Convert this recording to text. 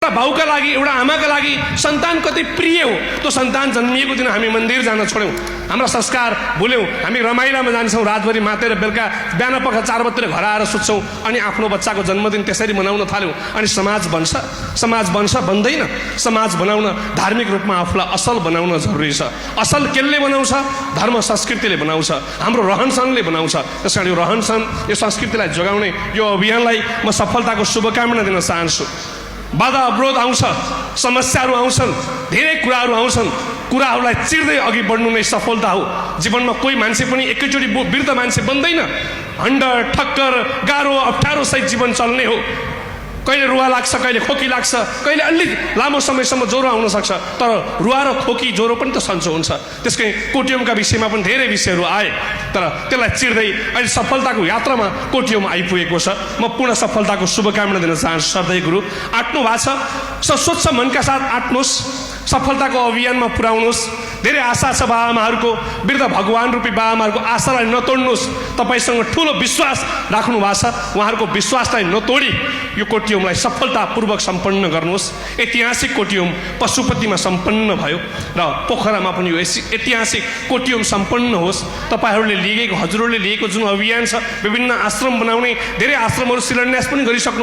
एउटा भाउका लागि एउटा आमाका लागि सन्तान कति प्रिय हो। त्यो सन्तान जन्मिएको दिन हामी मन्दिर जान छोड्यौँ, हाम्रा संस्कार भुल्यौँ, हामी रमाइलामा जान्छौँ, रातभरि मातेर बेलुका बिहान पख 4 बजेतिर घर आएर सुत्छौँ अनि आफ्नो बच्चाको जन्मदिन त्यसरी मनाउन थाल्यौँ। अनि समाज बन्छ बन्दैन। समाज बनाउन धार्मिक रूपमा आफूलाई असल बनाउन जरुरी छ। असल केले बनाउँछ? धर्म संस्कृतिले बनाउँछ, हाम्रो रहनसहनले बनाउँछ। त्यसकारण यो रहनसहन, यो संस्कृतिलाई जोगाउने यो अभियानलाई म सफलताको शुभकामना दिन चाहन्छु। बाधा अवरोध आउँछ, समस्याहरू आउँछन्, धेरै कुराहरू आउँछन्, कुराहरूलाई चिर्दै अघि बढ्नु नै सफलता हो। जीवनमा कोही मान्छे पनि एकैचोटि वृद्ध मान्छे बन्दैन। हन्डर ठक्कर गाह्रो अप्ठ्यारो सहित जीवन चल्ने हो। कहिले रुवा लाग्छ, कहिले खोकी लाग्छ, कहिले अलि लामो समयसम्म ज्वरो आउन सक्छ, तर रुवा र खोकी ज्वरो पनि त सन्चो हुन्छ। त्यसकै कोटियमका विषयमा पनि धेरै विषयहरू आए, तर त्यसलाई चिर्दै अहिले सफलताको यात्रामा कोटियम आइपुगेको छ। म पूर्ण सफलताको शुभकामना दिन चाहन्छु। श्रद्धेय गुरु, आँट्नु भएको छ, स्वच्छ मनका साथ आँट्नुहोस्, सफलताको अभियानमा पुर्याउनुहोस्। धेरै आशा छ बाबाआमाहरूको, वृद्ध भगवान रूपी बाबाआमाहरूको आशालाई नतोड्नुहोस्। तपाईँसँग ठुलो विश्वास राख्नु भएको छ, उहाँहरूको विश्वासलाई नतोडी यो कोटियमलाई सफलतापूर्वक सम्पन्न गर्नुहोस्। ऐतिहासिक कोटियम पशुपतिमा सम्पन्न भयो र पोखरामा पनि यो ऐतिहासिक कोटियम सम्पन्न होस्। तपाईँहरूले लिएको, हजुरहरूले लिएको जुन अभियान छ, विभिन्न आश्रम बनाउने, धेरै आश्रमहरू शिलान्यास पनि गरिसक्नु